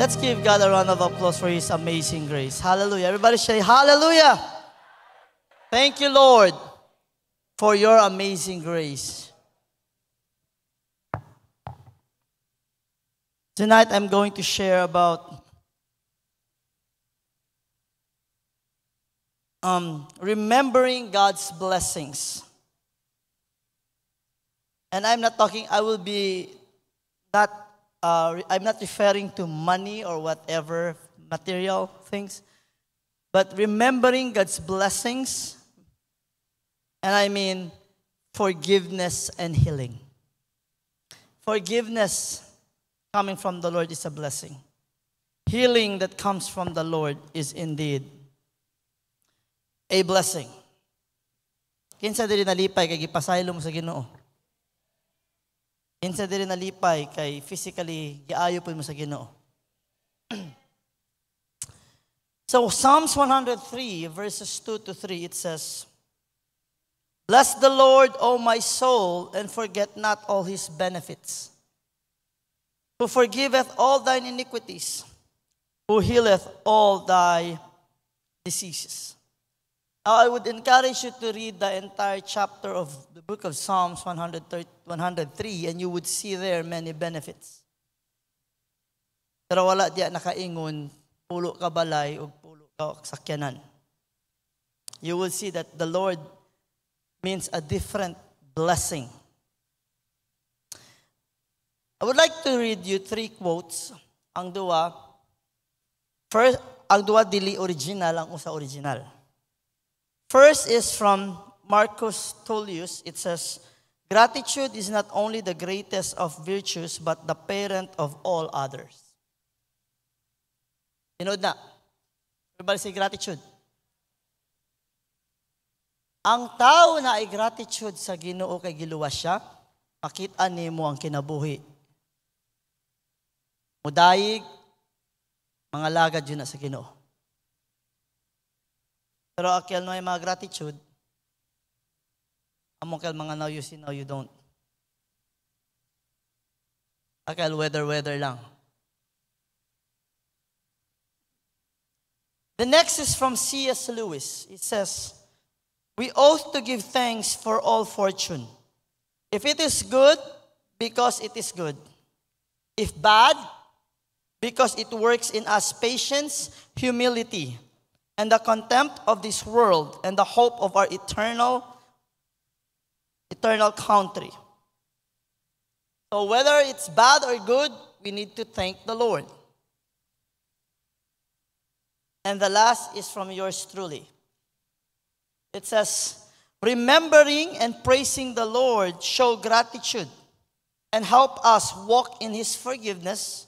Let's give God a round of applause for His amazing grace. Hallelujah. Everybody say hallelujah. Thank you, Lord, for your amazing grace. Tonight, I'm going to share about remembering God's blessings. And I'm not talking, I'm not referring to money or whatever material things, but remembering God's blessings, and I mean forgiveness and healing. Forgiveness coming from the Lord is a blessing. Healing that comes from the Lord is indeed a blessing. Kinsa diri nalipay kay gipasaylo mo sa Ginoo. Kinsa diri nalipay kay physically giayo pud mo sa Ginoo. So Psalms 103 verses 2 to 3 it says, "Bless the Lord, O my soul, and forget not all His benefits, who forgiveth all thine iniquities, who healeth all thy diseases." Now, I would encourage you to read the entire chapter of the book of Psalms 103, and you would see there many benefits. Pero wala diya nakaingon, pulo ka balay o pulo ka sakyanan. You will see that the Lord means a different blessing. I would like to read you 3 quotes. Ang duwa dili original, ang usa original. First is from Marcus Tullius. It says, "Gratitude is not only the greatest of virtues, but the parent of all others." Tinood na. Everybody say gratitude. Ang tao na ay gratitude sa Ginoo kay giluwas siya, makita nimo ang kinabuhi. Mudayig, mga lagad yun na sa Ginoo. Pero akyal no ay mga gratitude, among kal mga now you see, now you don't. Akyal weather lang. The next is from C.S. Lewis. It says, "We ought to give thanks for all fortune. If it is good, because it is good. If bad, because it works in us patience, humility, and the contempt of this world, and the hope of our eternal country." So whether it's bad or good, we need to thank the Lord. And the last is from yours truly. It says, "Remembering and praising the Lord show gratitude and help us walk in His forgiveness,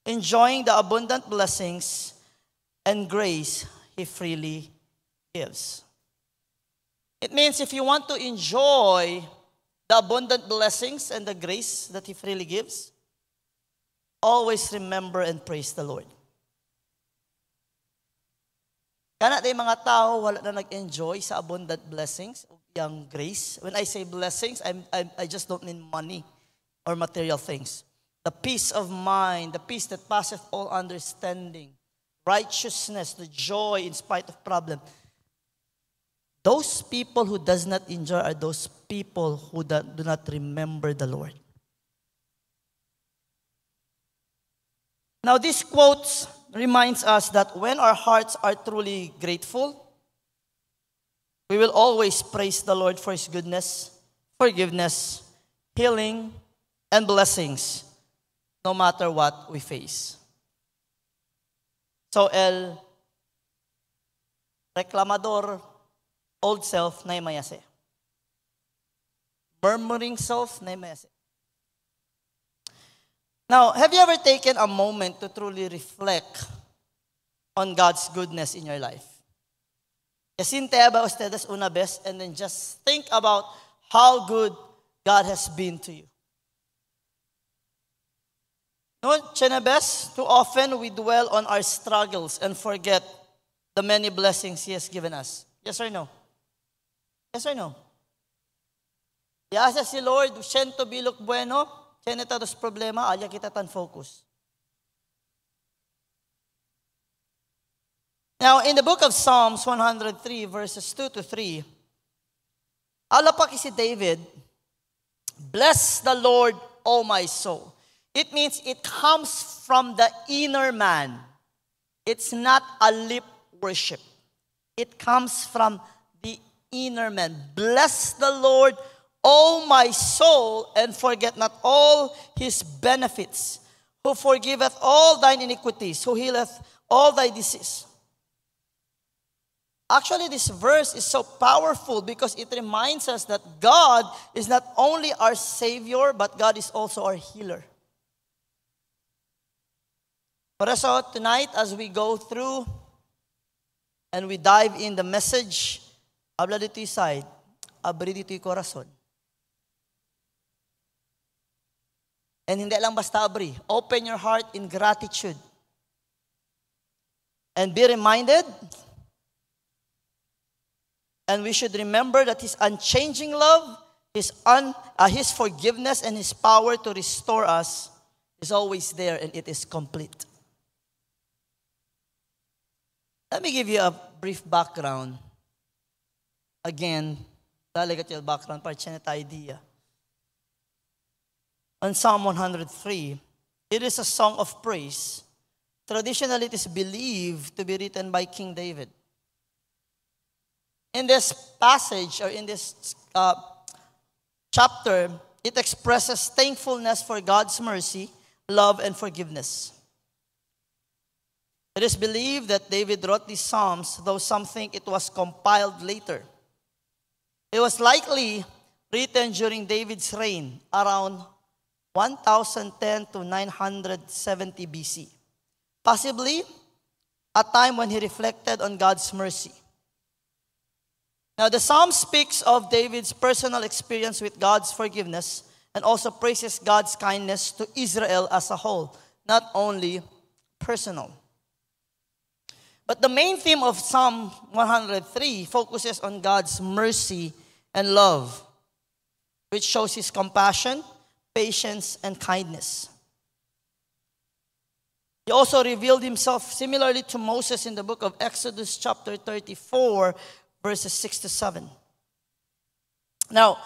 enjoying the abundant blessings and grace He freely gives." It means if you want to enjoy the abundant blessings and the grace that He freely gives, always remember and praise the Lord. Kana day mga tao wala na nag-enjoy sa abundant blessings o yung grace. When I say blessings, I just don't mean money or material things. The peace of mind, the peace that passeth all understanding, righteousness, the joy in spite of problem. Those people who does not enjoy are those people who do not remember the Lord. Now, these quotes reminds us that when our hearts are truly grateful, we will always praise the Lord for His goodness, forgiveness, healing, and blessings, no matter what we face. So, el reclamador, old self, na mayase. Murmuring self, na mayase. Now, have you ever taken a moment to truly reflect on God's goodness in your life? Yasintea ba ustedes una vez and then just think about how good God has been to you. No, Chenabes, too often we dwell on our struggles and forget the many blessings He has given us. Yes or no? Yes or no? Yasa si Lord, siento bilok bueno, siento dos problema, alya kita tan focus. Now, in the book of Psalms 103, verses 2 to 3, alapaki si David, "Bless the Lord, O my soul." It means it comes from the inner man. It's not a lip worship. It comes from the inner man. "Bless the Lord, O my soul, and forget not all his benefits, who forgiveth all thine iniquities, who healeth all thy disease." Actually, this verse is so powerful because it reminds us that God is not only our Savior, but God is also our healer. But so tonight, as we go through and we dive in the message, habla dito yung side, abri dito yung corazon. And hindi lang basta abri. Open your heart in gratitude. And be reminded, and we should remember that His unchanging love, His forgiveness, and His power to restore us is always there, and it is complete. Let me give you a brief background. Again, lalagat yung background para siya na idea. On Psalm 103, it is a song of praise. Traditionally, it is believed to be written by King David. In this passage, or in this chapter, it expresses thankfulness for God's mercy, love, and forgiveness. It is believed that David wrote these psalms, though some think it was compiled later. It was likely written during David's reign, around 1010 to 970 BC. Possibly a time when he reflected on God's mercy. Now, the psalm speaks of David's personal experience with God's forgiveness and also praises God's kindness to Israel as a whole, not only personal. But the main theme of Psalm 103 focuses on God's mercy and love, which shows His compassion, patience, and kindness. He also revealed Himself similarly to Moses in the book of Exodus chapter 34, verses 6 to 7. Now,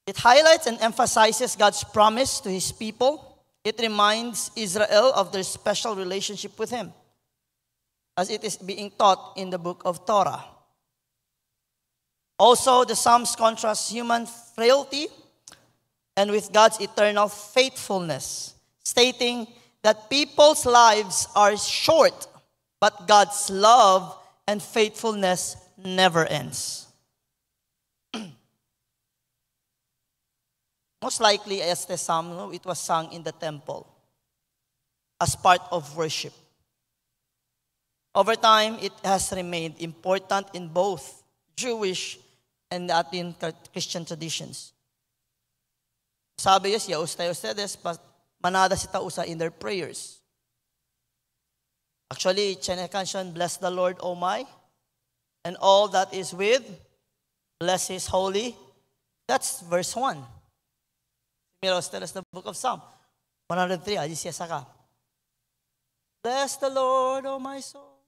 it highlights and emphasizes God's promise to His people. It reminds Israel of their special relationship with Him, as it is being taught in the book of Torah. Also, the Psalms contrast human frailty and with God's eternal faithfulness, stating that people's lives are short, but God's love and faithfulness never ends. Most likely, as the psalm, it was sung in the temple as part of worship. Over time, it has remained important in both Jewish and Latin Christian traditions. Sabi yes, yaustay ustedes, manada si tausa in their prayers. Actually, Chenekenshan, "Bless the Lord, O my, and all that is with, bless His holy." That's verse 1. Mira ustedes the book of Psalm 103, adi siya saka. "Bless the Lord, O my soul,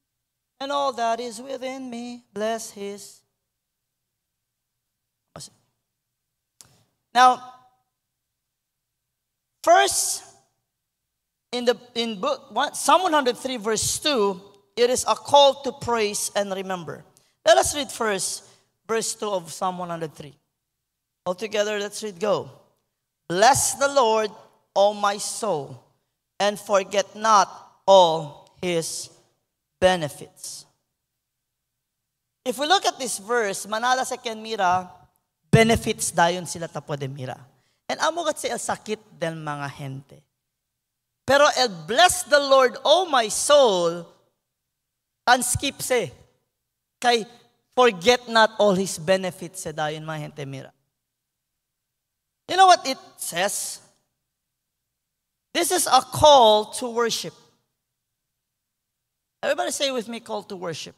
and all that is within me, bless His." Now, first, in Psalm 103 verse 2, it is a call to praise and remember. Let us read first verse 2 of Psalm 103. All together, let's read, go. "Bless the Lord, O my soul, and forget not all His benefits." If we look at this verse, manala sa Kenmira, benefits dayon sila tapo de mira. And amugat sa el sakit del mga gente. Pero el bless the Lord, O my soul, and skip se. Kay forget not all His benefits sa dayon mga gente mira. You know what it says? This is a call to worship. Everybody say with me, call to worship.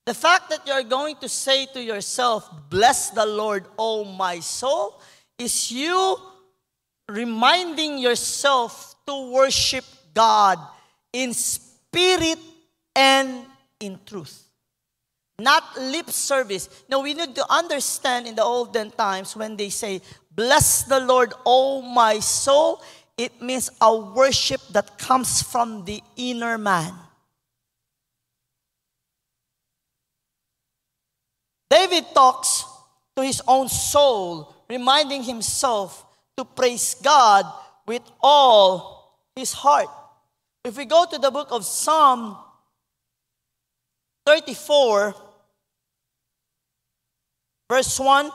The fact that you're going to say to yourself, "Bless the Lord, O my soul," is you reminding yourself to worship God in spirit and in truth. Not lip service. Now, we need to understand in the olden times when they say, bless the Lord, O my soul, it means a worship that comes from the inner man. David talks to his own soul, reminding himself to praise God with all his heart. If we go to the book of Psalm 34, verse 1,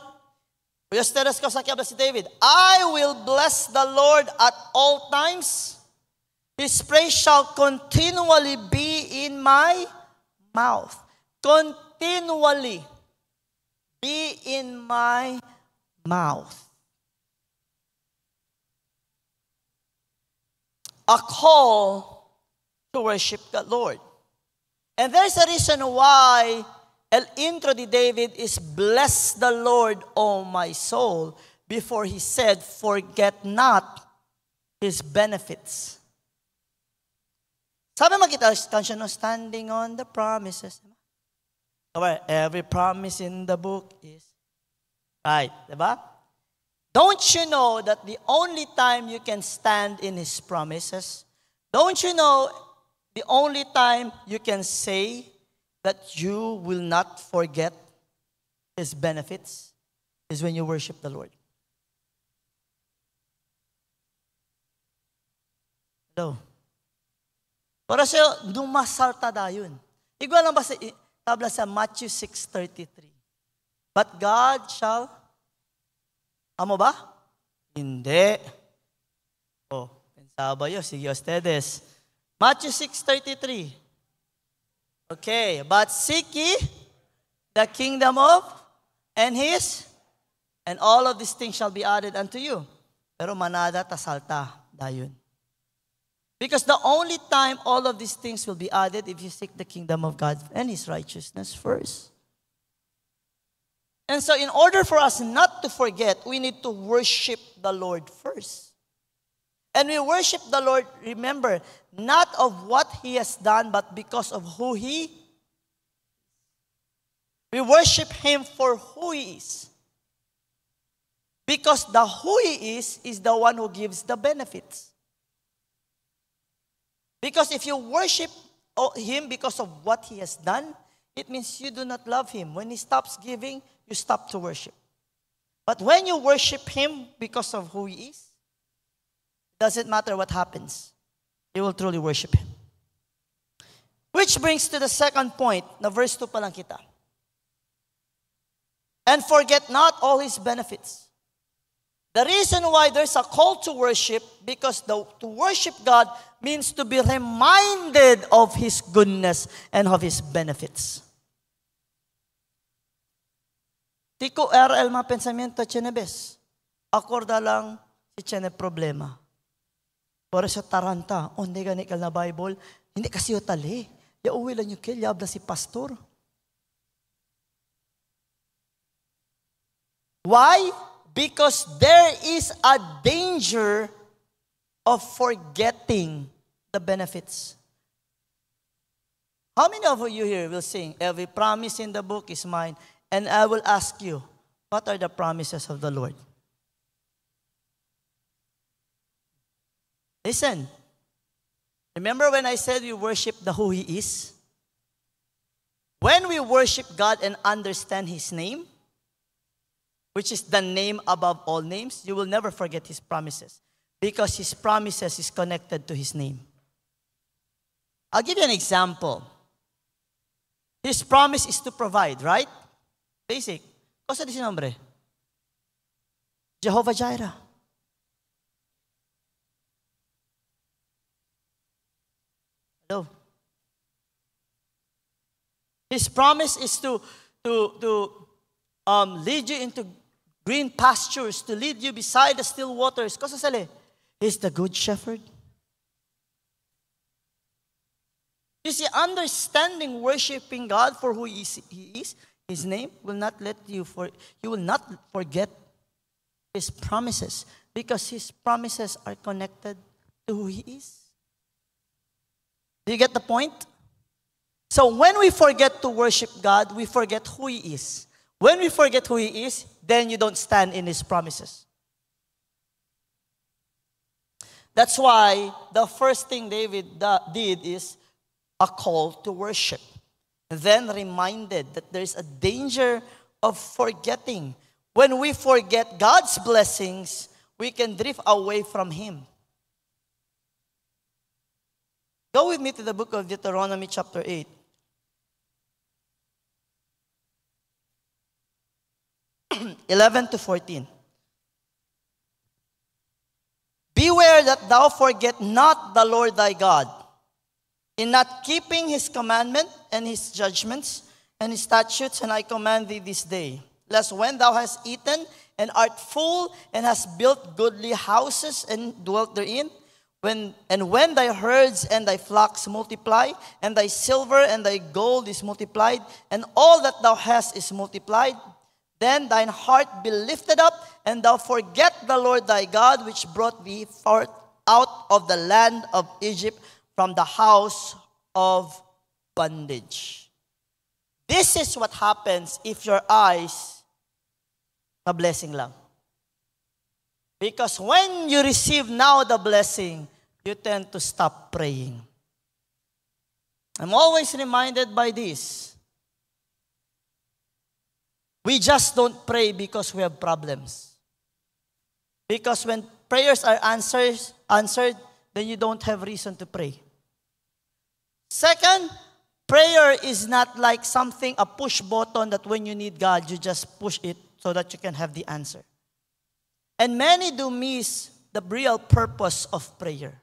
ustedes cosa que habla si David, I will bless the Lord at all times. His praise shall continually be in my mouth. Continually be in my mouth. A call to worship the Lord. And there's a reason why el intro de David is, bless the Lord, O my soul, before he said, forget not his benefits. Sabi makita kansiya no, standing on the promises. Every promise in the book is right, diba? Don't you know that the only time you can stand in his promises, don't you know the only time you can say that you will not forget his benefits is when you worship the Lord? Hello? Para sa'yo, dumasalta dayon. Igwa lang ba sa tabla sa Matthew 6:33? But God shall, amo ba? Hindi. Oh, pensaba yo, sige ustedes. Matthew 6:33. Okay, but seek ye the kingdom of and his, and all of these things shall be added unto you. Pero manada tasalta dayon. Because the only time all of these things will be added if you seek the kingdom of God and his righteousness first. And so in order for us not to forget, we need to worship the Lord first. And we worship the Lord, remember, not of what he has done, but because of who he is. We worship him for who he is. Because the who he is the one who gives the benefits. Because if you worship him because of what he has done, it means you do not love him. When he stops giving, you stop to worship. But when you worship him because of who he is, it doesn't matter what happens. You will truly worship him. Which brings to the second point, na verse 2 pa lang kita. And forget not all his benefits. The reason why there's a call to worship, because to worship God means to be reminded of his goodness and of his benefits. Tiko RL mga pensamiento chenebes. Akorda lang si chene problema. Para sa taranta, hindi gani kal na Bible, hindi kasi tali. Ya uwi lang yung kilyab na si pastor. Why? Because there is a danger of forgetting the benefits. How many of you here will sing, every promise in the book is mine? And I will ask you, what are the promises of the Lord? Listen. Remember when I said we worship the who he is? When we worship God and understand his name, which is the name above all names, you will never forget his promises. Because his promises is connected to his name. I'll give you an example. His promise is to provide, right? Basic. Cosa dice nombre? Jehovah Jireh. Hello. His promise is to lead you into green pastures, to lead you beside the still waters. Cosa sale? He's the good shepherd. You see, understanding, worshiping God for who he is, his name will not let you you will not forget his promises, because his promises are connected to who he is. Do you get the point? So when we forget to worship God, we forget who He is. When we forget who He is, then you don't stand in His promises. That's why the first thing David did is a call to worship. Then reminded that there's a danger of forgetting. When we forget God's blessings, we can drift away from Him. Go with me to the book of Deuteronomy chapter 8. (11 to 14). Beware that thou forget not the Lord thy God, in not keeping His commandment and His judgments and His statutes, and I command thee this day, lest when thou hast eaten and art full, and hast built goodly houses and dwelt therein, when thy herds and thy flocks multiply, and thy silver and thy gold is multiplied, and all that thou hast is multiplied, then thine heart be lifted up, and thou forget the Lord thy God, which brought thee forth out of the land of Egypt, from the house of bondage. This is what happens if your eyes na blessing lang. Because when you receive now the blessing, you tend to stop praying. I'm always reminded by this. We just don't pray because we have problems. Because when prayers are answered, then you don't have reason to pray. Second, prayer is not like something, a push button that when you need God, you just push it so that you can have the answer. And many do miss the real purpose of prayer.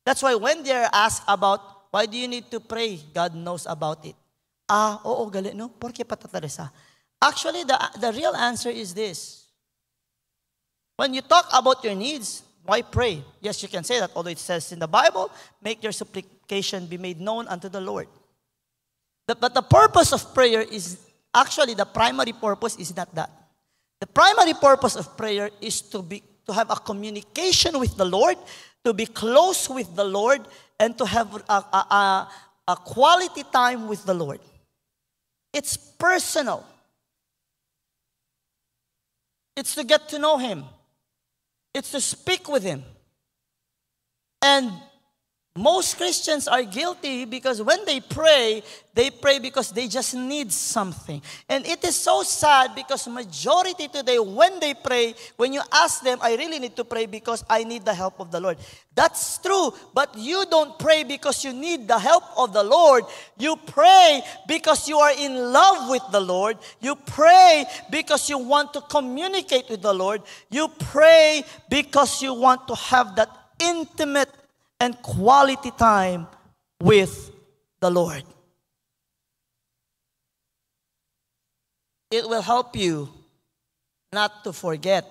That's why when they are asked about, why do you need to pray? God knows about it. Oo, gali, no? Porque patataresa. Actually, the real answer is this. When you talk about your needs, why pray? Yes, you can say that, although it says in the Bible, make your supplication be made known unto the Lord. But the purpose of prayer is, actually the primary purpose is not that. The primary purpose of prayer is to have a communication with the Lord, to be close with the Lord, and to have a quality time with the Lord. It's personal. It's to get to know Him. It's to speak with Him. And most Christians are guilty because when they pray because they just need something. And it is so sad because majority today, when they pray, when you ask them, I really need to pray because I need the help of the Lord. That's true, but you don't pray because you need the help of the Lord. You pray because you are in love with the Lord. You pray because you want to communicate with the Lord. You pray because you want to have that intimate and quality time with the Lord. It will help you not to forget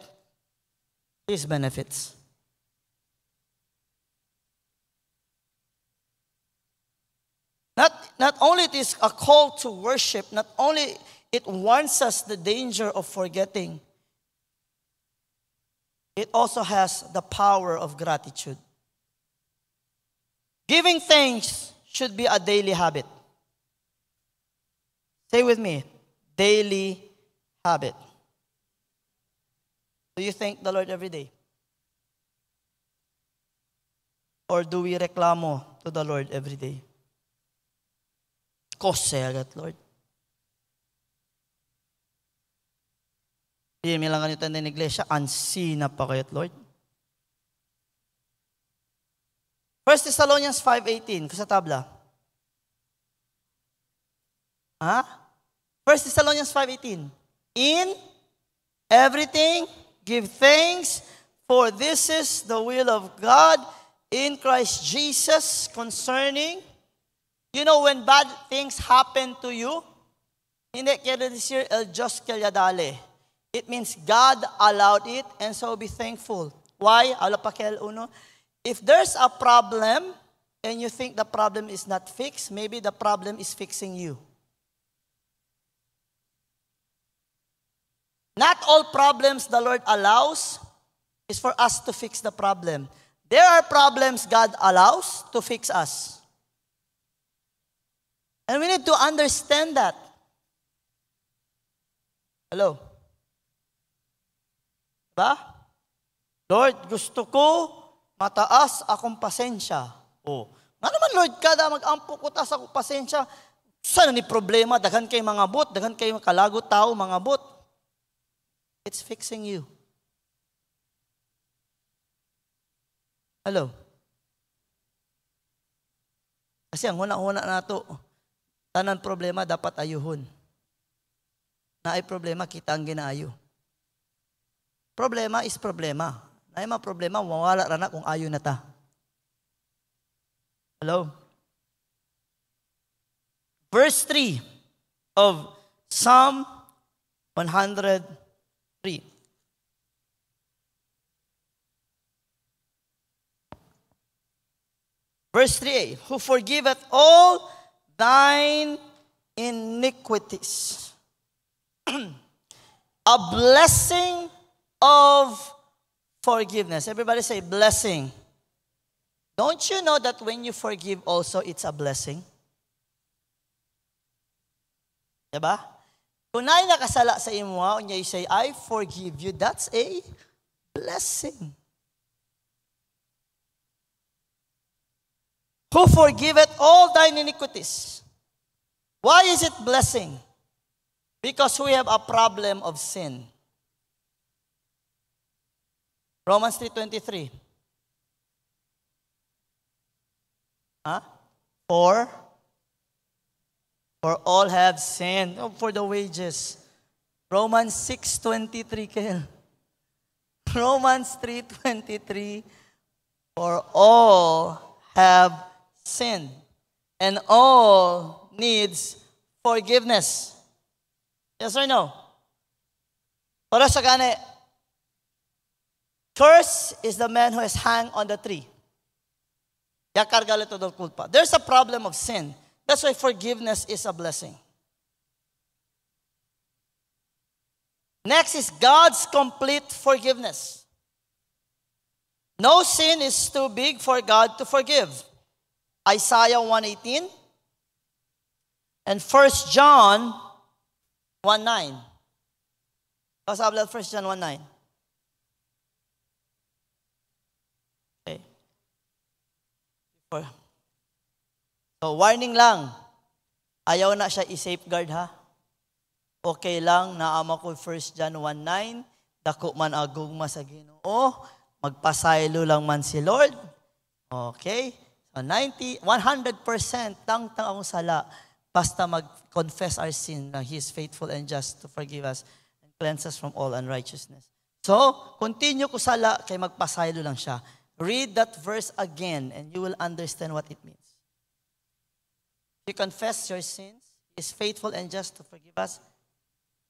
His benefits. Not only it is a call to worship, not only it warns us the danger of forgetting, it also has the power of gratitude. Giving thanks should be a daily habit. Say with me, daily habit. Do you thank the Lord every day? Or do we reklamo to the Lord every day? Kose agad, Lord. Hindi mi lang ganito na iglesia, ansina pa kayat, Lord. 1 Thessalonians 5:18, sa tabla. 1 Thessalonians 5:18. In everything, give thanks, for this is the will of God in Christ Jesus concerning. You know, when bad things happen to you, hindi kaya decir el Diyos kaya dale. It means God allowed it, and so be thankful. Why? Ala pa kaya uno. If there's a problem and you think the problem is not fixed, maybe the problem is fixing you. Not all problems the Lord allows is for us to fix the problem. There are problems God allows to fix us. And we need to understand that. Hello? Diba? Lord, gusto ko mataas akong pasensya. Oh. Nga naman, Lord, kada mag-ampo ko taas akong pasensya, saan ni problema? Daghan kay mga bot, daghan kay kalagot tao, mga bot. It's fixing you. Hello? Kasi ang una-una na ito, tanan problema dapat ayuhon. Na ay problema, kita ang ginaayo. Problema is problema. Na ay mga problema, mawala na kung ayo na ta. Hello? Verse 3 of Psalm 103. Verse 3a, who forgiveth all thine iniquities. A blessing of forgiveness. Everybody say blessing. Don't you know that when you forgive also, it's a blessing? Diba? Kung na'y nakasala sa imo, and you say, I forgive you, that's a blessing. Who forgiveth all thine iniquities. Why is it blessing? Because we have a problem of sin. Romans 3:23. For all have sinned. Oh, for the wages. Romans 6:23 kayo. Romans 3:23. For all have sinned, and all needs forgiveness. Yes or no? Para sa gane, curse is the man who is hung on the tree. Yakargale to the kulpa. There's a problem of sin. That's why forgiveness is a blessing. Next is God's complete forgiveness. No sin is too big for God to forgive. Isaiah 1:18 and 1 John 1:9. Let's have 1 John 1:9. Okay. So warning lang. Ayaw na siya i-safeguard ha. Okay lang na ama ko 1 John 1:9. Dako man agugma sa Ginoo. Magpasaylo lang man si Lord. Okay. So 100% tang akong sala basta mag-confess our sin na He is faithful and just to forgive us and cleanse us from all unrighteousness. So, continue ko sala kay magpasaylo lang siya. Read that verse again and you will understand what it means. You confess your sins, He is faithful and just to forgive us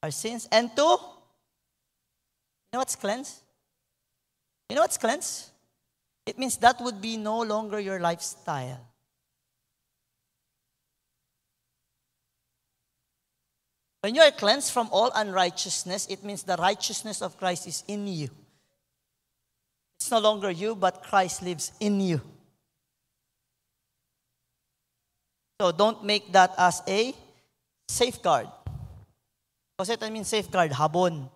our sins and to, you know what's cleanse? You know what's cleanse? It means that would be no longer your lifestyle. When you are cleansed from all unrighteousness, it means the righteousness of Christ is in you. It's no longer you, but Christ lives in you. So don't make that as a safeguard. Kasi ito means safeguard, habon.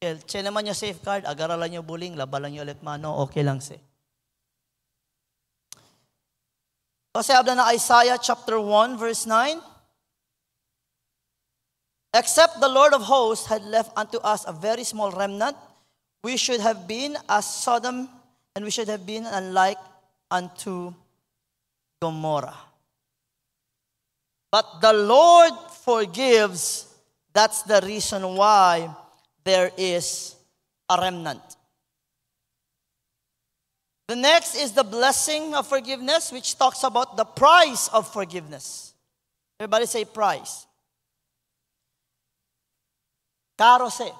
Che naman yung safeguard, agaralan nyo buling, labalan nyo ulit mano, okay lang si. Kasi habla na Isaiah chapter 1 verse 9. Except the Lord of hosts had left unto us a very small remnant, we should have been as Sodom, and we should have been unlike unto Gomorrah. But the Lord forgives. That's the reason why there is a remnant. The next is the blessing of forgiveness, which talks about the price of forgiveness. Everybody say price. Karo se.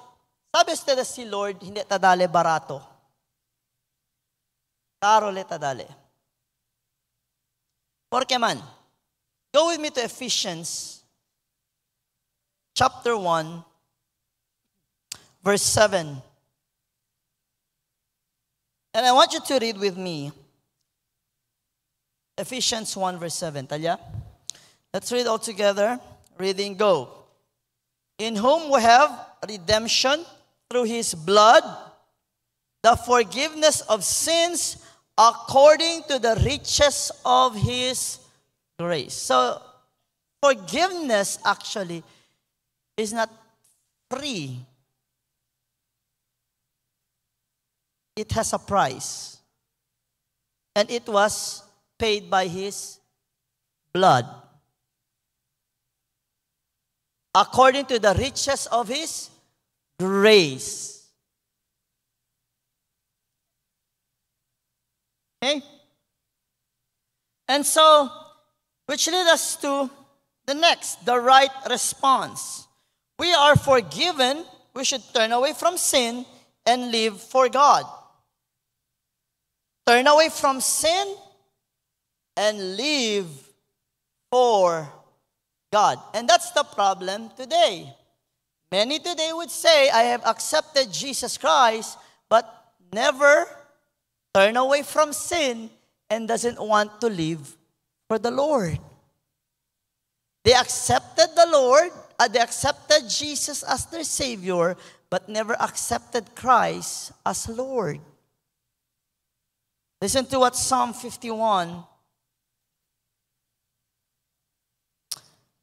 Sabi sa si Lord, hindi tadale barato. Karo le tadale. Porque man, go with me to Ephesians chapter 1, verse 7. And I want you to read with me Ephesians 1 verse 7. Talya? Let's read all together. Reading, go. In whom we have redemption through His blood, the forgiveness of sins according to the riches of His grace. So, forgiveness actually is not free. It has a price. And it was paid by His blood. According to the riches of His grace. Okay? And so, which leads us to the next, the right response. We are forgiven, we should turn away from sin and live for God. Turn away from sin and live for God. And that's the problem today. Many today would say, I have accepted Jesus Christ, but never turn away from sin and doesn't want to live for the Lord. They accepted the Lord, they accepted Jesus as their Savior, but never accepted Christ as Lord. Listen to what Psalm 51,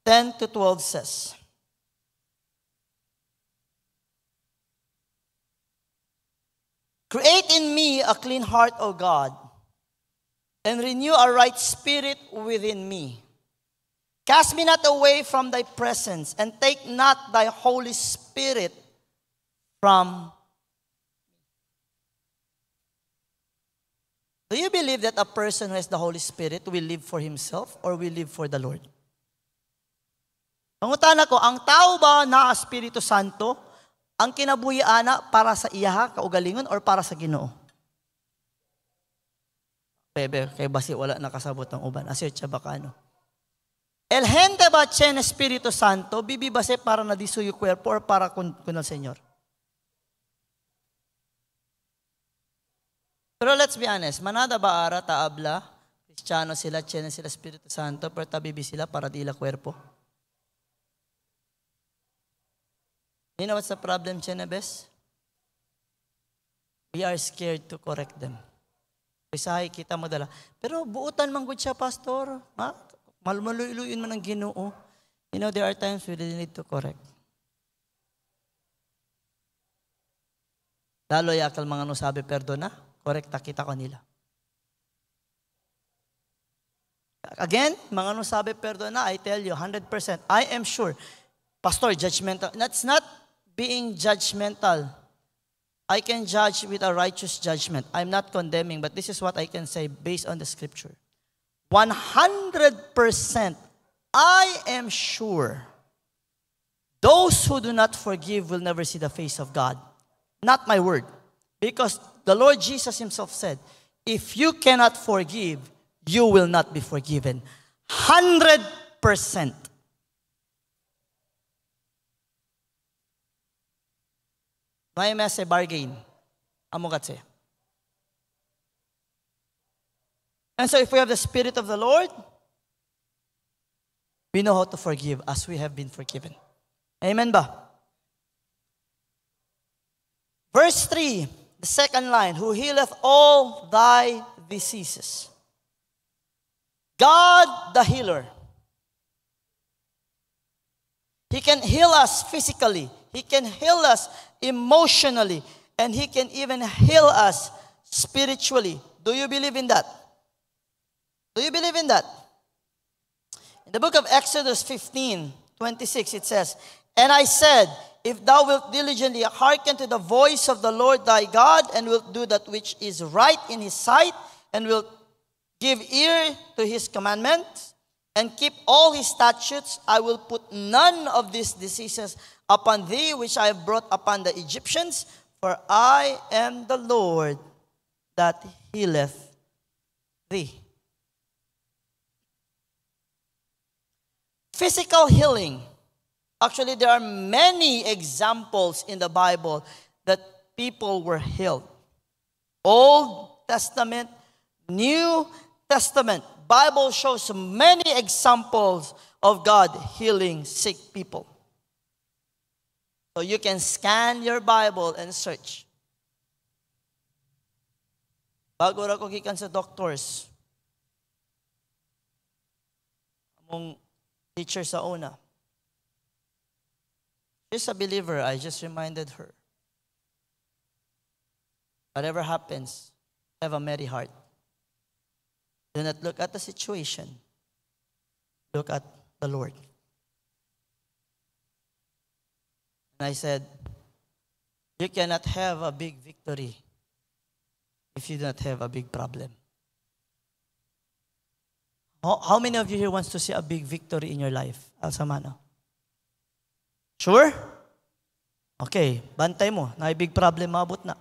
10 to 12 says. Create in me a clean heart, O God, and renew a right spirit within me. Cast me not away from thy presence, and take not thy Holy Spirit from. Do you believe that a person who has the Holy Spirit will live for himself or will live for the Lord? Pangutana ko, ang tao ba na Espiritu Santo, ang kinabuhi-ana para sa iya kaugalingon or para sa Ginoo? Bebe, kay basi wala nakasabot ang uban. Asir siya baka ano. El gente ba chen Espiritu Santo, bibi base para na disuyo cuerpo or para kunal Senyor? Pero let's be honest, manada ba ara taabla, Kristiyano sila, chen sila Espiritu Santo, pero tabibi sila para dila cuerpo? You know what's the problem, Chenebes? We are scared to correct them. Isahay kita madala. Pero buutan man gud siya, pastor. Ha? Maluluin man ang Ginoo. You know, there are times we really need to correct. Lalo yakal mga no sabi perdona, korekta kita kanila. Again, mga no sabi perdona, I tell you 100%, I am sure. Pastor, judgmental. That's not being judgmental. I can judge with a righteous judgment. I'm not condemning, but this is what I can say based on the scripture. 100%, I am sure those who do not forgive will never see the face of God. Not my word. Because the Lord Jesus Himself said, if you cannot forgive, you will not be forgiven. 100%. May message bargain. Amo katse. And so if we have the Spirit of the Lord, we know how to forgive as we have been forgiven. Amen ba? Verse 3, the second line, who healeth all thy diseases. God the healer. He can heal us physically. He can heal us emotionally. And He can even heal us spiritually. Do you believe in that? Do you believe in that? In the book of Exodus 15:26, it says, and I said, if thou wilt diligently hearken to the voice of the Lord thy God, and wilt do that which is right in His sight, and wilt give ear to His commandments, and keep all His statutes, I will put none of these diseases upon thee, which I have brought upon the Egyptians, for I am the Lord that healeth thee. Physical healing. Actually, there are many examples in the Bible that people were healed. Old Testament, New Testament, Bible shows many examples of God healing sick people. So you can scan your Bible and search. Bago ra ko gikan sa doctors, among teacher sa una. She's a believer. I just reminded her. Whatever happens, have a merry heart. Do not look at the situation. Look at the Lord. And I said, you cannot have a big victory if you do not have a big problem. How many of you here wants to see a big victory in your life? Alsamano. Sure? Okay, bantay mo. Na big problem, mabot na.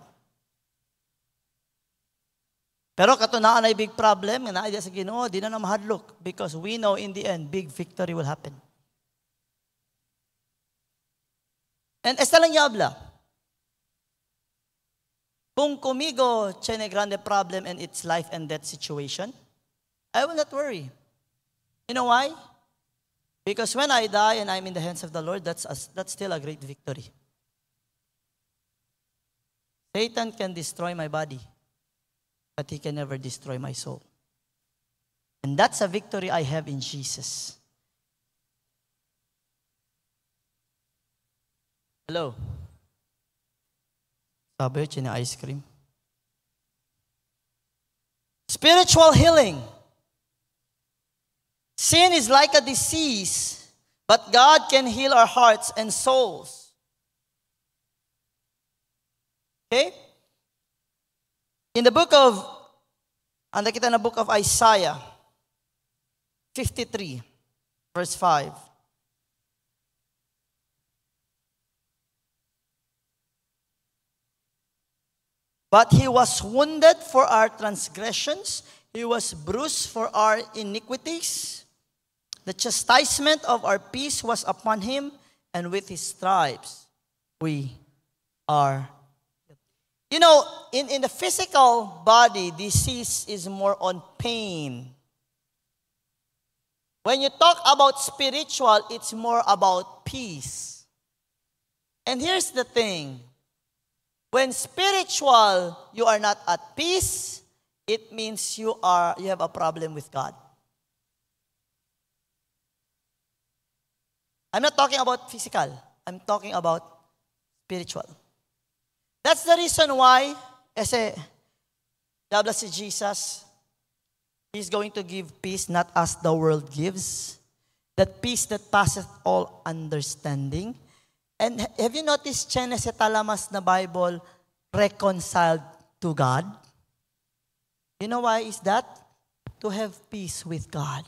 Pero katunaan ay big problem, nga naidya sa Ginoo, di na mahadlok. Because we know in the end, big victory will happen. And esta lang yung habla. Kung kumigo tiene grande problem and it's life and death situation, I will not worry. You know why? Because when I die and I'm in the hands of the Lord, that's still a great victory. Satan can destroy my body, but he can never destroy my soul. And that's a victory I have in Jesus. Hello? Sabi yun, ice cream. Spiritual healing. Sin is like a disease, but God can heal our hearts and souls. Okay? In the book of, anda kita na book of Isaiah 53, verse 5. But he was wounded for our transgressions, he was bruised for our iniquities. The chastisement of our peace was upon him, and with his stripes we are. You know, in the physical body, disease is more on pain. When you talk about spiritual, it's more about peace. And here's the thing. When spiritual, you are not at peace, it means you have a problem with God. I'm not talking about physical. I'm talking about spiritual. That's the reason why, kasi, dabla si Jesus, He's going to give peace not as the world gives. That peace that passeth all understanding. And have you noticed, Chen, sa talamas na Bible, reconciled to God? You know why is that? To have peace with God.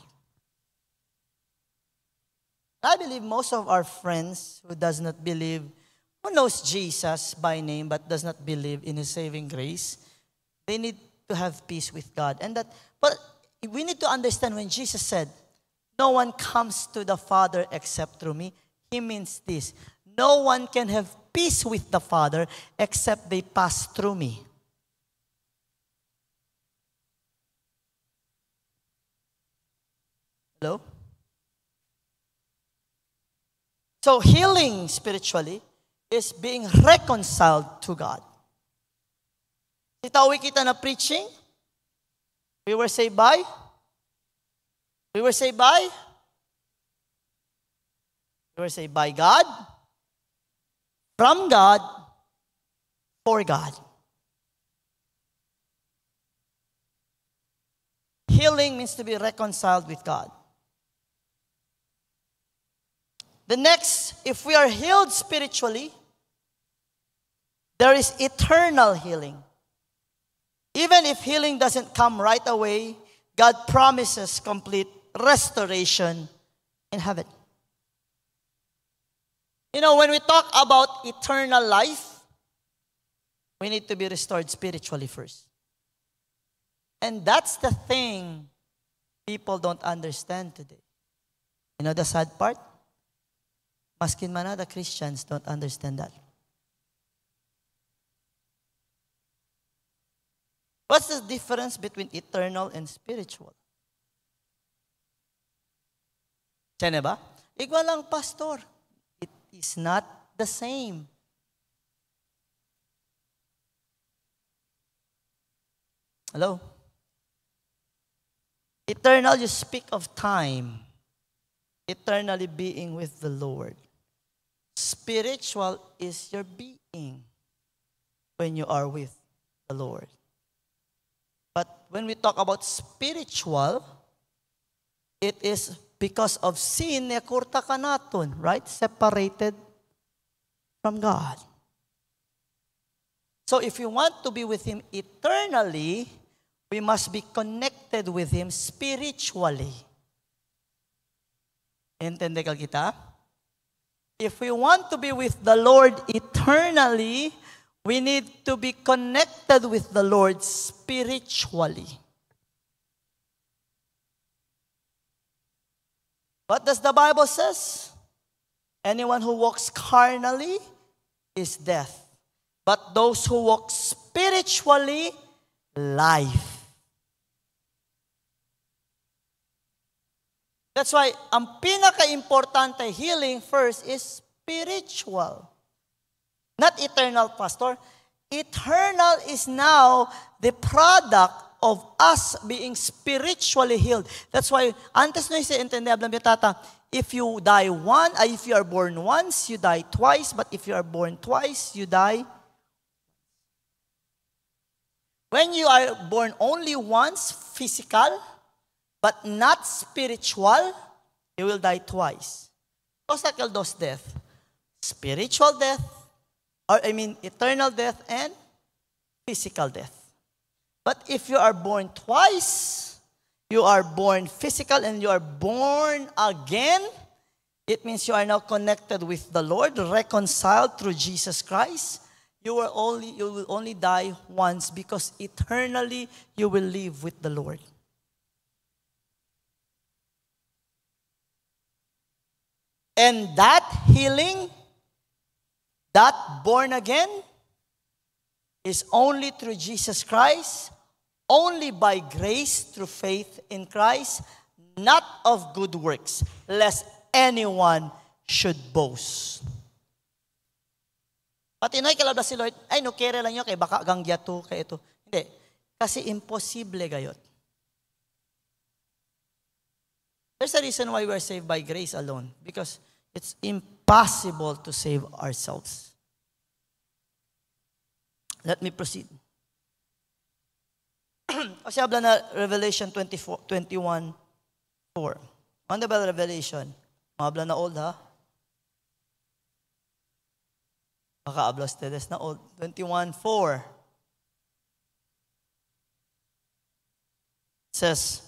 I believe most of our friends who does not believe, who knows Jesus by name but does not believe in His saving grace, they need to have peace with God. But we need to understand when Jesus said, no one comes to the Father except through me, He means this. No one can have peace with the Father except they pass through me. Hello? So healing spiritually is being reconciled to God. Itawi kita na preaching. We were saved by? We were saved by? We were saved by God, from God, for God. Healing means to be reconciled with God. The next, if we are healed spiritually, there is eternal healing. Even if healing doesn't come right away, God promises complete restoration in heaven. You know, when we talk about eternal life, we need to be restored spiritually first. And that's the thing people don't understand today. You know the sad part? Maskin man na, the Christians don't understand that. What's the difference between eternal and spiritual? Tiyan ba? Igwa lang, pastor. It is not the same. Hello? Eternal, you speak of time. Eternally being with the Lord. Spiritual is your being when you are with the Lord. But when we talk about spiritual, it is because of sin, kurta ka naton, right? Separated from God. So if you want to be with Him eternally, we must be connected with Him spiritually. Intende ka kita? If we want to be with the Lord eternally, we need to be connected with the Lord spiritually. What does the Bible says? Anyone who walks carnally is death. But those who walk spiritually, life. That's why, ang pinaka-importante healing first is spiritual. Not eternal, pastor. Eternal is now the product of us being spiritually healed. That's why, antes no isi entendable mi tata, if you are born once, you die twice, but if you are born twice, you die. When you are born only once, physical, but not spiritual, you will die twice. Cosa que dos death? Spiritual death, eternal death and physical death. But if you are born twice, you are born physical and you are born again, it means you are now connected with the Lord, reconciled through Jesus Christ. You will only die once because eternally you will live with the Lord. And that healing, that born again, is only through Jesus Christ, only by grace through faith in Christ, not of good works, lest anyone should boast. Pati no'y kalabda si Lord, ay no kere lang nyo, kay baka gangya to, kay ito. Hindi. Kasi imposible gayot. There's a reason why we are saved by grace alone. Because it's impossible to save ourselves. Let me proceed. Kasi habla na Revelation 21:4. Ano ba Revelation? Habla na old, ha? Baka habla ustedes na old. 21:4. It says,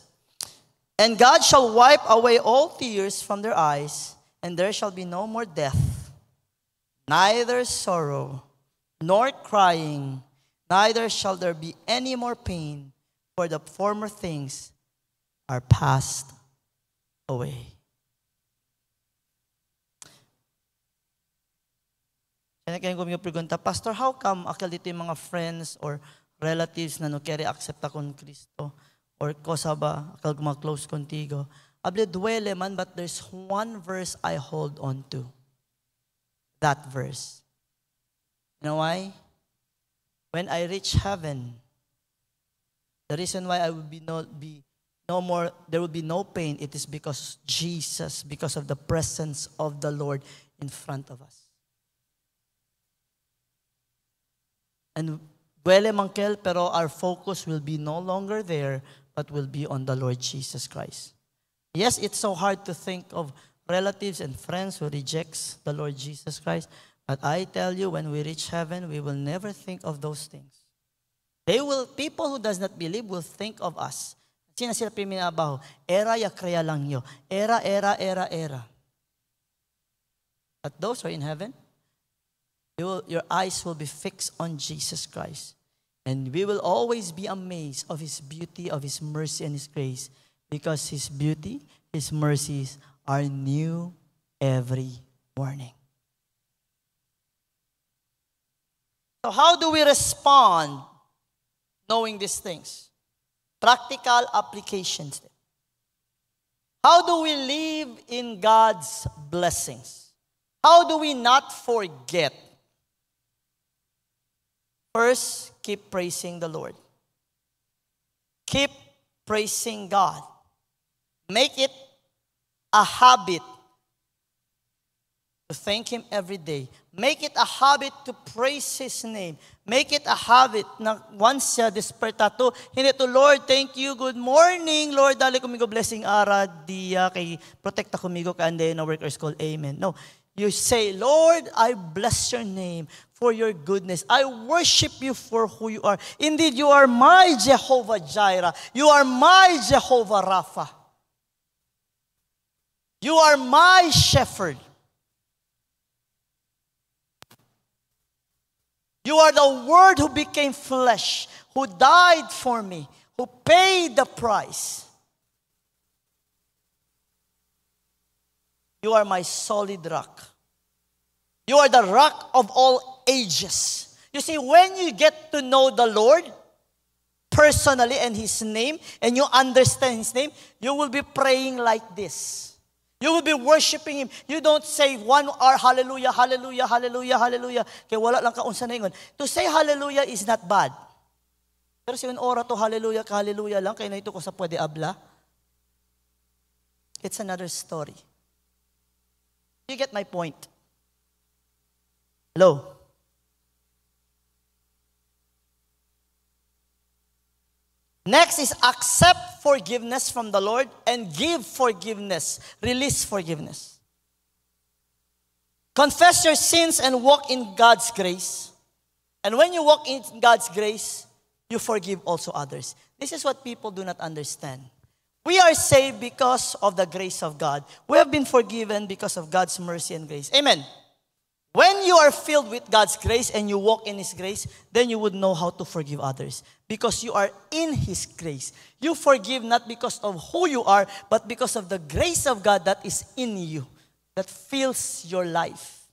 "And God shall wipe away all tears from their eyes, and there shall be no more death, neither sorrow, nor crying, neither shall there be any more pain, for the former things are passed away." Kaya kayo ko pregunta, Pastor, how come akal dito yung mga friends or relatives na no kere accept akong Kristo? Or kosa ba, akal mga close contigo? Able duele man, but there's one verse I hold on to. That verse. You know why? When I reach heaven, the reason why I will there will be no pain, it is because Jesus, because of the presence of the Lord in front of us. And duele mangkel, pero our focus will be no longer there, but will be on the Lord Jesus Christ. Yes, it's so hard to think of relatives and friends who rejects the Lord Jesus Christ. But I tell you, when we reach heaven, we will never think of those things. People who does not believe will think of us. Sina sila piminabaho? Era ya kreya lang nyo. Era. But those who are in heaven, your eyes will be fixed on Jesus Christ. And we will always be amazed of His beauty, of His mercy and His grace. Because His beauty, His mercies are new every morning. So how do we respond knowing these things? Practical applications. How do we live in God's blessings? How do we not forget? First, keep praising the Lord. Keep praising God. Make it a habit to thank Him every day. Make it a habit to praise His name. Make it a habit na once siya despertato, hindi to, Lord, thank you, good morning, Lord, dali kumigo blessing ara, diya, kay protekta kumigo ka, and then a workers call, amen. No, you say, Lord, I bless your name for your goodness. I worship you for who you are. Indeed, you are my Jehovah Jireh. You are my Jehovah Rapha. You are my shepherd. You are the Word who became flesh, who died for me, who paid the price. You are my solid rock. You are the rock of all ages. You see, when you get to know the Lord personally and His name, and you understand His name, you will be praying like this. You will be worshiping Him. You don't say 1 hour, hallelujah, hallelujah, hallelujah, hallelujah. Kaya wala lang kaunsa na ingon. To say hallelujah is not bad. Pero sa ora to hallelujah, hallelujah lang, kaya na ito ko sa pwede abla. It's another story. You get my point? Hello? Next is accept forgiveness from the Lord and give forgiveness. Release forgiveness. Confess your sins and walk in God's grace. And when you walk in God's grace, you forgive also others. This is what people do not understand. We are saved because of the grace of God. We have been forgiven because of God's mercy and grace. Amen. When you are filled with God's grace and you walk in His grace, then you would know how to forgive others. Because you are in His grace. You forgive not because of who you are, but because of the grace of God that is in you, that fills your life.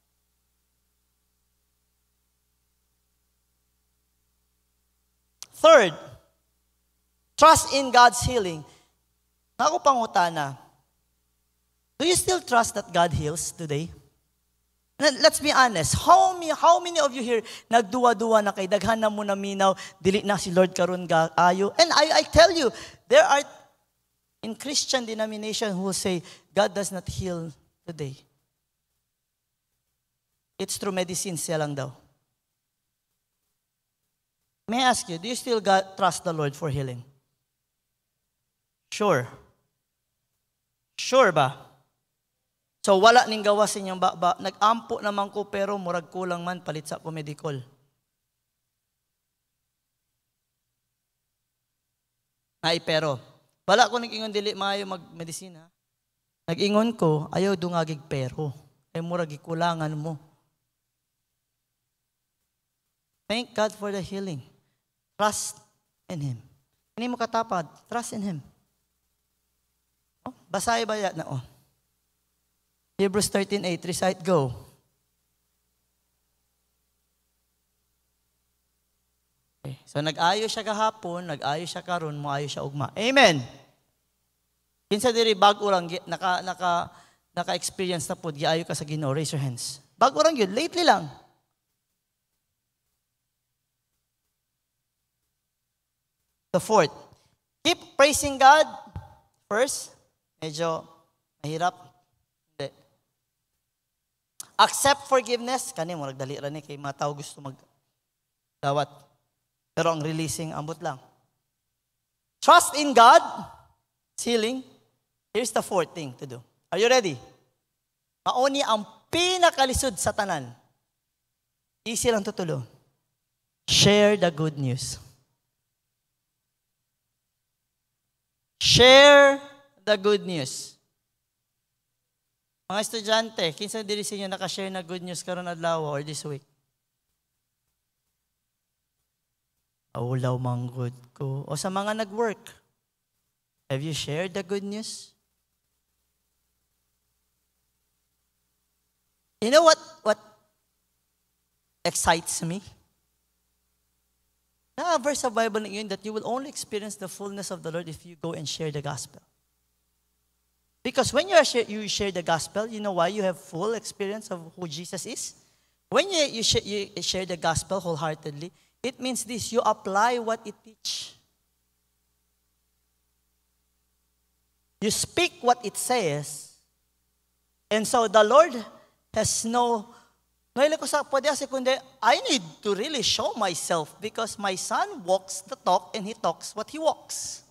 Third, trust in God's healing. Ako pangutana, do you still trust that God heals today? Let's be honest. How many of you here nagduwa-duwa na kay daghan na mo na minaw, dili na si Lord karon ga ayo? And I tell you, there are in Christian denomination who say God does not heal today. It's through medicine siya lang daw. May I ask you, do you still trust the Lord for healing? Sure. Sure ba? So wala ning gawa sa inyong nag-ampo naman ko pero murag kulang man palit sa ko medical. Ay pero wala ko nag-ingon dili maayo mag-medisina. Nag-ingon ko ayaw dungagig pero ay murag gikulangan mo. Thank God for the healing. Trust in Him. Hindi mo katapad, trust in Him. Oh, basahin ba yan na Hebrews 13:8, recite, go. Okay. So nag-ayo siya kahapon, nag-ayo siya karon, moayo siya ugma. Amen. Kinsa diri bag-o lang naka-experience na pud giayo ka sa Ginoo, raise your hands. Bag-o lang gyud, lately lang. The fourth, keep praising God first. Medyo mahirap. Accept forgiveness. Kani mo, nagdali rin kay mga tao gusto magdawat. Pero ang releasing, ambot lang. Trust in God. Healing. Here's the fourth thing to do. Are you ready? Mauni ang pinakalisod sa tanan. Easy lang tutulo. Share the good news. Share the good news. Mga estudyante, kinsa diri sa inyo naka-share na good news karon adlaw or this week? Aulaw mang good ko. O sa mga nag-work, have you shared the good news? You know what excites me? Na a verse of Bible na yun that you will only experience the fullness of the Lord if you go and share the gospel. Because when you share the gospel, you know why? You have full experience of who Jesus is. When you share the gospel wholeheartedly, it means this: you apply what it teaches. You speak what it says. And so the Lord has I need to really show myself because my son walks the talk and he talks what he walks.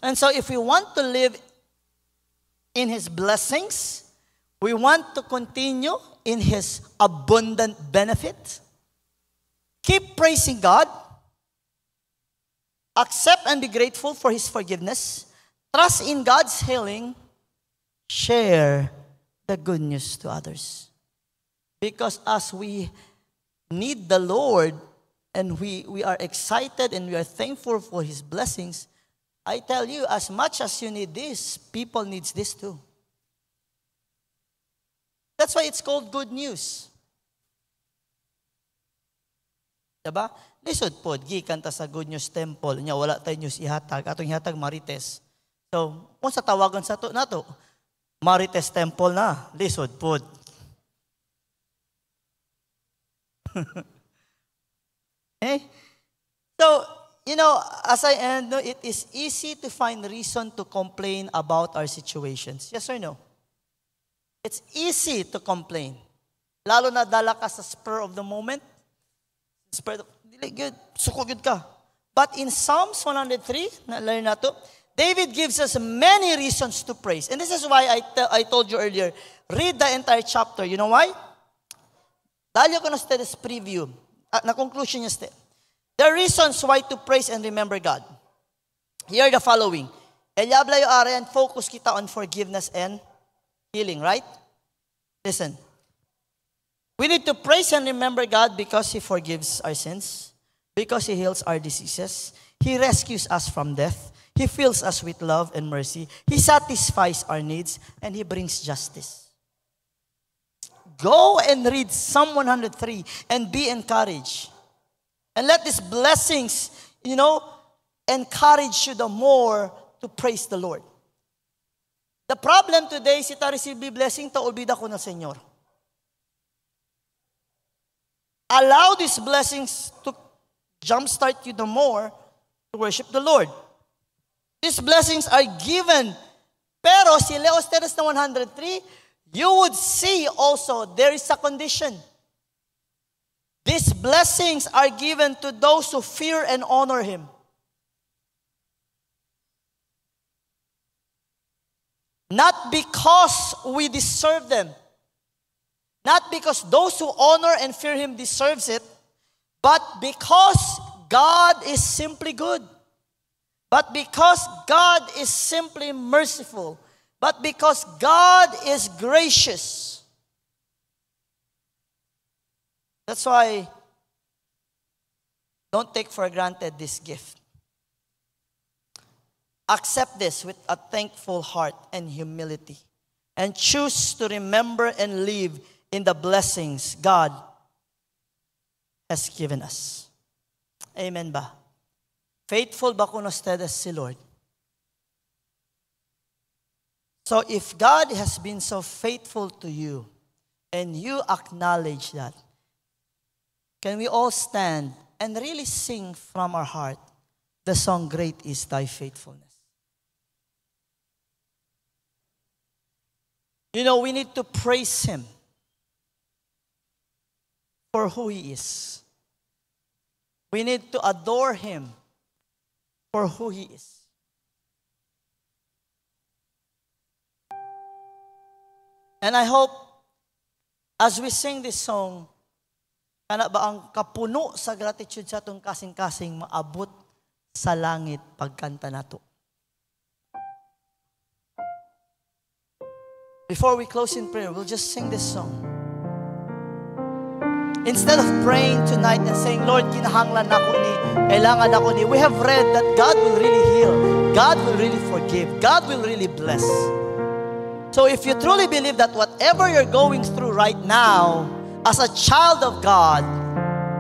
And so if we want to live in His blessings, we want to continue in His abundant benefit, keep praising God, accept and be grateful for His forgiveness, trust in God's healing, share the good news to others. Because as we need the Lord and we are excited and we are thankful for His blessings, I tell you, as much as you need this, people needs this too. That's why it's called good news. Diba? Lisod po, gikan ta sa Good News Temple. Nya wala tayo news ihatag. Atong ihatag Marites. So, kung sa tawagan sa to, nato, Marites Temple na. Lisod po. Eh? So, you know, as I end, it is easy to find reason to complain about our situations. Yes or no? It's easy to complain. Lalo na dala ka sa spur of the moment. Spur of, good, suko good ka. But in Psalms 103, na-learn na to, David gives us many reasons to praise. And this is why I told you earlier, read the entire chapter. You know why? Dahil ko na sa this preview, na conclusion niya sa the reasons why to praise and remember God. Here are the following. Elyabla yung area and focus kita on forgiveness and healing, right? Listen. We need to praise and remember God because He forgives our sins, because He heals our diseases, He rescues us from death, He fills us with love and mercy, He satisfies our needs, and He brings justice. Go and read Psalm 103 and be encouraged. And let these blessings, encourage you the more to praise the Lord. The problem today, si ta receive blessing, ta olbida ko na Señor. Allow these blessings to jumpstart you the more to worship the Lord. These blessings are given. Pero si Leo Steres na 103, you would see also there is a condition. These blessings are given to those who fear and honor Him. Not because we deserve them. Not because those who honor and fear Him deserves it, but because God is simply good. But because God is simply merciful. But because God is gracious. That's why don't take for granted this gift. Accept this with a thankful heart and humility. And choose to remember and live in the blessings God has given us. Amen ba? Faithful ba kuno ustedes si Lord? So if God has been so faithful to you, and you acknowledge that, can we all stand and really sing from our heart the song, Great is Thy Faithfulness? We need to praise Him for who He is. We need to adore Him for who He is. And I hope as we sing this song, kana ba ang kapuno sa gratitude sa atong kasing-kasing maabot sa langit pagkanta nato. Before we close in prayer, we'll just sing this song. Instead of praying tonight and saying, Lord, kinahanglan ako ni, kailangan ako ni, we have read that God will really heal, God will really forgive, God will really bless. So if you truly believe that whatever you're going through right now, as a child of God,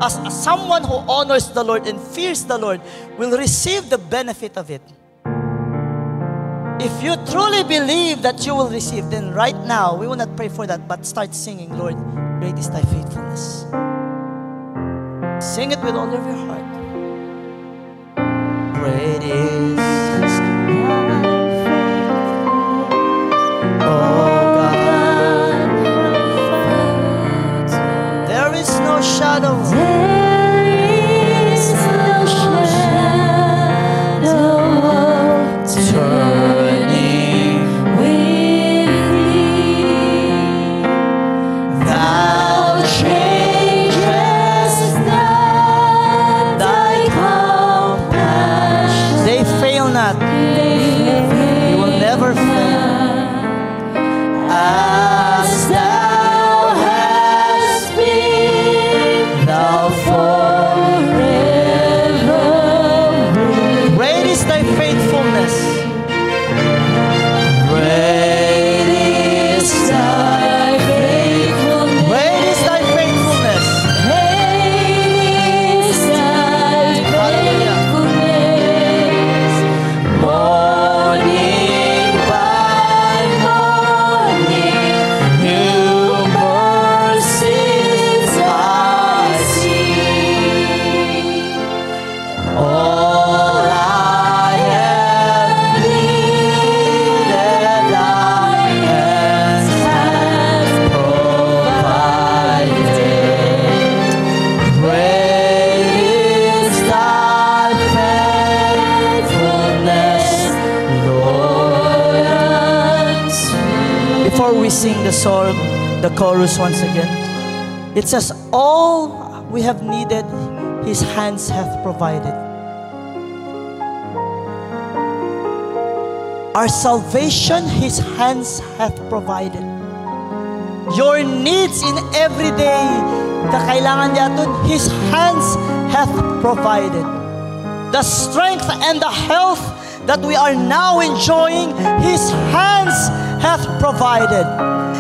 as someone who honors the Lord and fears the Lord, will receive the benefit of it. If you truly believe that you will receive, then right now, we will not pray for that, but start singing, Lord, great is thy faithfulness. Sing it with all of your heart. Great is thy faithfulness, oh God. There is no shadow. Sing the song, the chorus once again. It says, all we have needed, His hands have provided. Our salvation, His hands have provided. Your needs in every day, kakailangan natin, His hands have provided. The strength and the health that we are now enjoying, His hands have provided.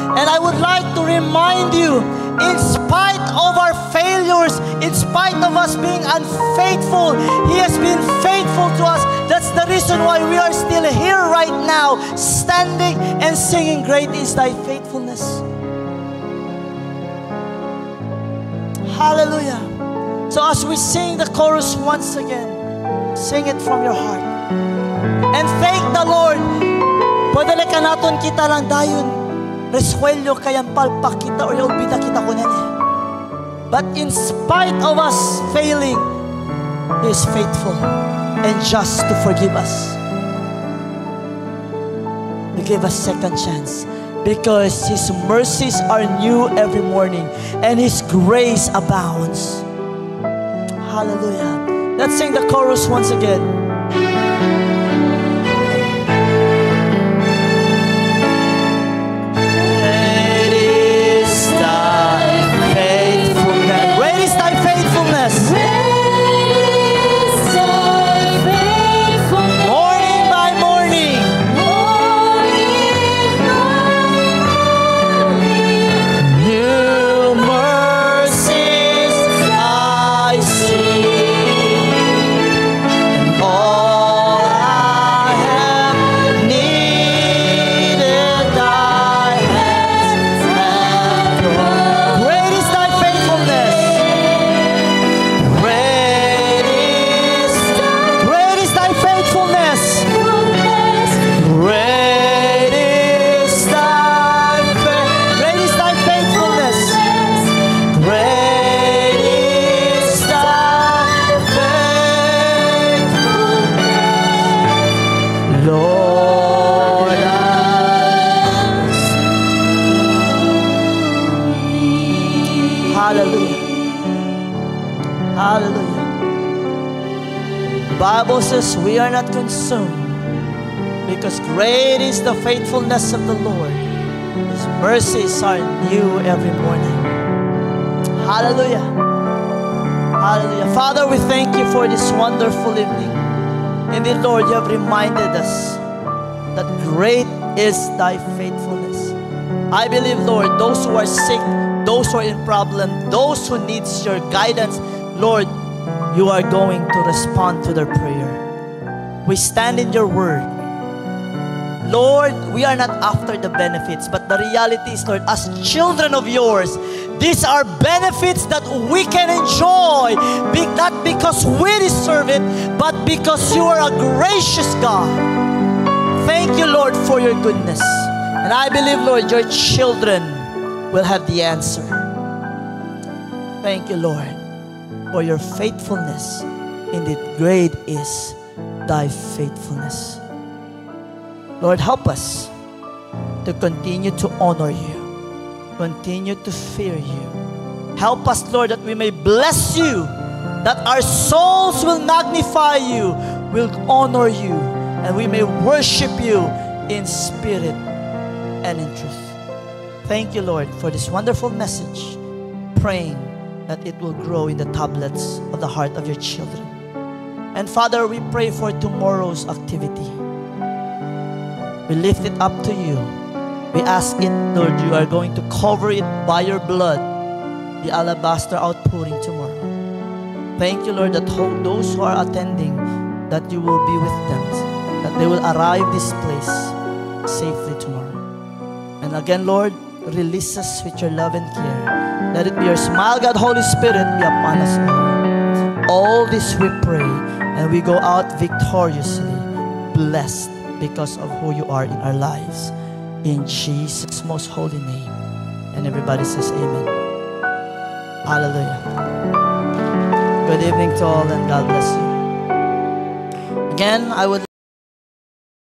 And I would like to remind you, in spite of our failures, in spite of us being unfaithful, He has been faithful to us. That's the reason why we are still here right now, standing and singing, great is thy faithfulness. Hallelujah. So as we sing the chorus once again, sing it from your heart. And thank the Lord. Pwede ka naton kita lang dayon. Reswelyo kayang palpak kita o yaubida kita kunin. But in spite of us failing, He is faithful and just to forgive us. He gave us second chance because His mercies are new every morning and His grace abounds. Hallelujah. Let's sing the chorus once again. Bible says we are not consumed because great is the faithfulness of the Lord. His mercies are new every morning. Hallelujah. Hallelujah. Father, we thank you for this wonderful evening. Indeed, Lord, you have reminded us that great is thy faithfulness. I believe, Lord, those who are sick, those who are in problem, those who needs your guidance, Lord, you are going to respond to their prayer. We stand in your word. Lord, we are not after the benefits, but the reality is, Lord, as children of yours, these are benefits that we can enjoy, not because we deserve it, but because you are a gracious God. Thank you, Lord, for your goodness. And I believe, Lord, your children will have the answer. Thank you, Lord, for your faithfulness. Indeed, great is thy faithfulness. Lord, help us to continue to honor you, continue to fear you. Help us, Lord, that we may bless you, that our souls will magnify you, will honor you, and we may worship you in spirit and in truth. Thank you, Lord, for this wonderful message, praying that it will grow in the tablets of the heart of your children. And Father, we pray for tomorrow's activity. We lift it up to you. We ask it, Lord, you are going to cover it by your blood, the alabaster outpouring tomorrow. Thank you, Lord, that those who are attending, that you will be with them, that they will arrive this place safely tomorrow. And again, Lord, release us with your love and care. Let it be your smile, God, Holy Spirit, be upon us all. All this we pray, and we go out victoriously, blessed because of who you are in our lives. In Jesus' most holy name. And everybody says amen. Hallelujah. Good evening to all, and God bless you. Again, I would